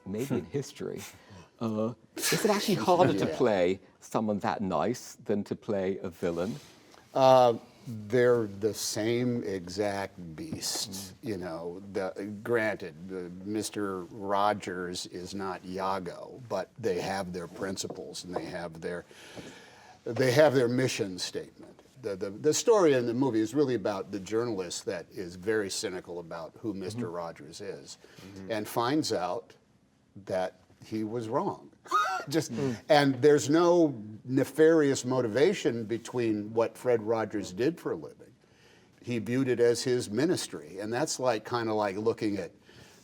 maybe in history. Is it actually harder to play someone that nice than to play a villain? They're the same exact beast, you know. Granted, Mr. Rogers is not Iago, but they have their principles and they have their mission statement. The story in the movie is really about the journalist that is very cynical about who Mr. Rogers is, and finds out that he was wrong. And there's no nefarious motivation between what Fred Rogers did for a living. He viewed it as his ministry, and that's like kind of like looking at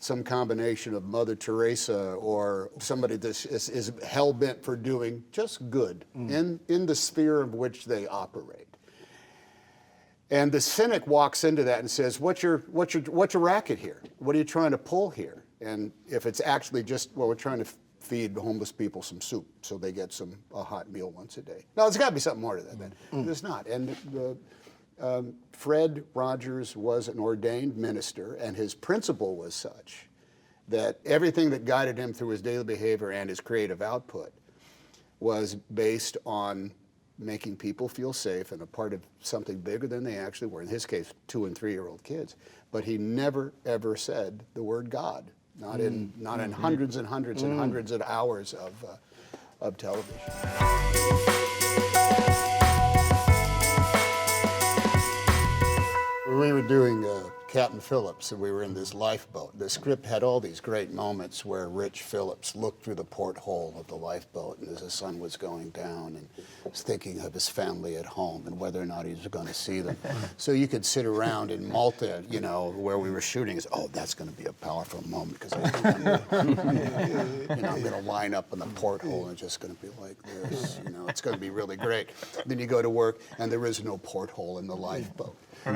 some combination of Mother Teresa or somebody that is hell-bent for doing just good in the sphere of which they operate. And the cynic walks into that and says, what's your racket here? What are you trying to pull here? And if it's actually just, well, we're trying to feed homeless people some soup so they get a hot meal once a day. No, there's got to be something more to that then. There's not. And Fred Rogers was an ordained minister, and his principle was such that everything that guided him through his daily behavior and his creative output was based on making people feel safe and a part of something bigger than they actually were. In his case, 2- and 3-year-old kids. But he never, ever said the word God. Not in hundreds and hundreds and hundreds of hours of television. We were doing Captain Phillips, and we were in this lifeboat. The script had all these great moments where Rich Phillips looked through the porthole of the lifeboat, and as the sun was going down, and was thinking of his family at home and whether or not he was going to see them. So you could sit around in Malta, you know, where we were shooting, and say, oh, that's going to be a powerful moment because I'm going to line up in the porthole and it's just going to be like this. You know, it's going to be really great. Then you go to work, and there is no porthole in the lifeboat. So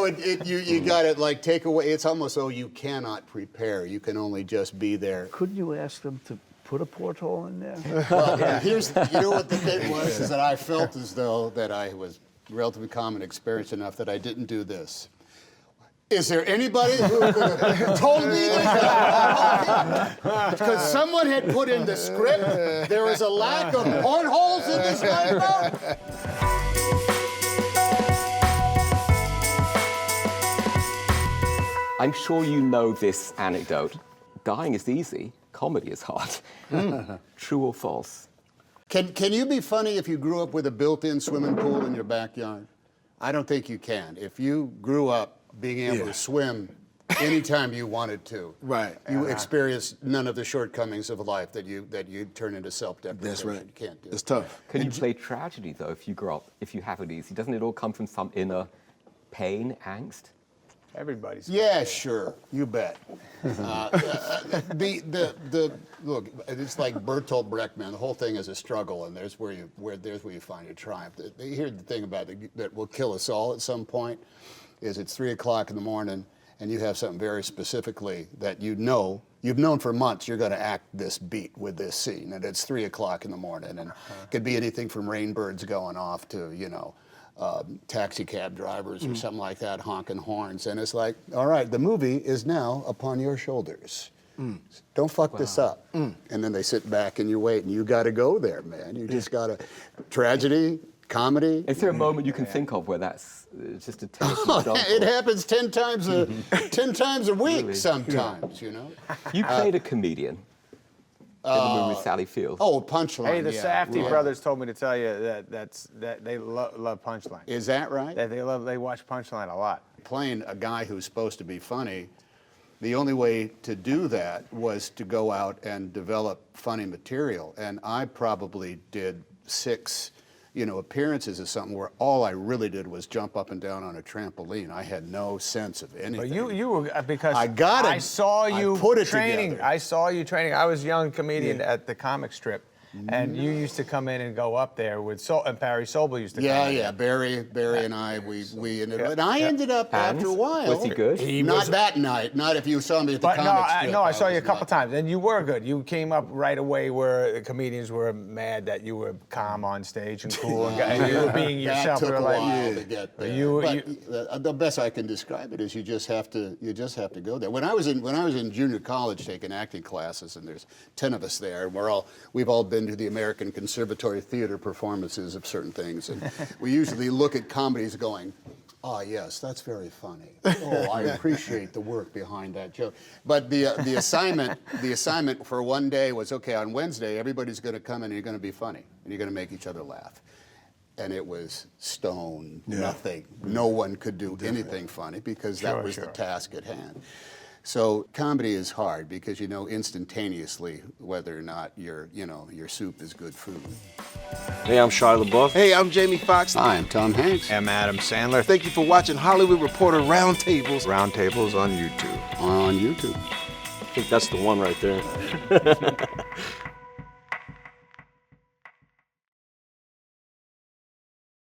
you got to like take away. It's almost though you cannot prepare. You can only just be there. Couldn't you ask them to put a porthole in there? Well, you know what the thing was is that I felt as though that I was relatively common experience enough that I didn't do this. Is there anybody who could have told me this? Because someone had put in the script there was a lack of portholes in this lifeboat. I'm sure you know this anecdote. Dying is easy, comedy is hard. True or false? Can you be funny if you grew up with a built-in swimming pool in your backyard? I don't think you can. If you grew up being able to swim anytime you wanted to, you experience none of the shortcomings of life that you turn into self-deprecation. That's right. You can't do it. It's tough. Can you play tragedy, though, if you grow up, if you have it easy? Doesn't it all come from some inner pain, angst? Everybody's. Yeah, sure. You bet. Look, it's like Bertolt Brecht, man. The whole thing is a struggle, and there's where you find your triumph. Here's the thing about it that will kill us all at some point, is it's 3 o'clock in the morning, and you have something very specifically that you've known for months you're going to act this beat with this scene, and it's 3 o'clock in the morning, and it could be anything from rainbirds going off to taxi cab drivers or something like that honking horns, and it's like, all right, the movie is now upon your shoulders. Don't fuck this up. And then they sit back and you wait, and you got to go there, man. You just got to tragedy, comedy. Is there a moment you can think of where that's just a terrible example? It happens 10 times a week really? Sometimes, you know. You played a comedian in the movie with Sally Field. Oh, Punchline. Hey, the Safdie brothers told me to tell you that they love Punchline. Is that right? That they watch Punchline a lot. Playing a guy who's supposed to be funny, the only way to do that was to go out and develop funny material. And I probably did 6 appearances of something where all I really did was jump up and down on a trampoline. I had no sense of anything. But you were, because I saw you put it training. Together. I saw you training. I was a young comedian at the comic strip, And you used to come in and go up there with and Barry Sobel used to Yeah, come in. yeah. Barry and I, we ended up, and I ended up after a while. Was he good? Not that night. Not if you saw me at the But comic strip. I saw you a was couple not. times, and you were good. You came up right away where the comedians were mad that you were calm on stage and cool, and you were being yourself. That They took were a like, while to get there. The best I can describe it is you just have to go there. When I was in junior college taking acting classes, and there's 10 of us there, and we've all been to the American Conservatory Theater performances of certain things, and we usually look at comedies going, "Oh yes, that's very funny. Oh, I appreciate the work behind that joke." But the assignment for one day was, okay, on Wednesday everybody's going to come in and you're going to be funny and you're going to make each other laugh. And it was stone, nothing. No one could do anything funny because that was the task at hand. So comedy is hard because you know instantaneously whether or not your soup is good food. Hey, I'm Shia LaBeouf. Hey, I'm Jamie Foxx. Hi, I'm Tom Hanks. I'm Adam Sandler. Thank you for watching Hollywood Reporter Roundtables. Roundtables on YouTube. On YouTube. I think that's the one right there.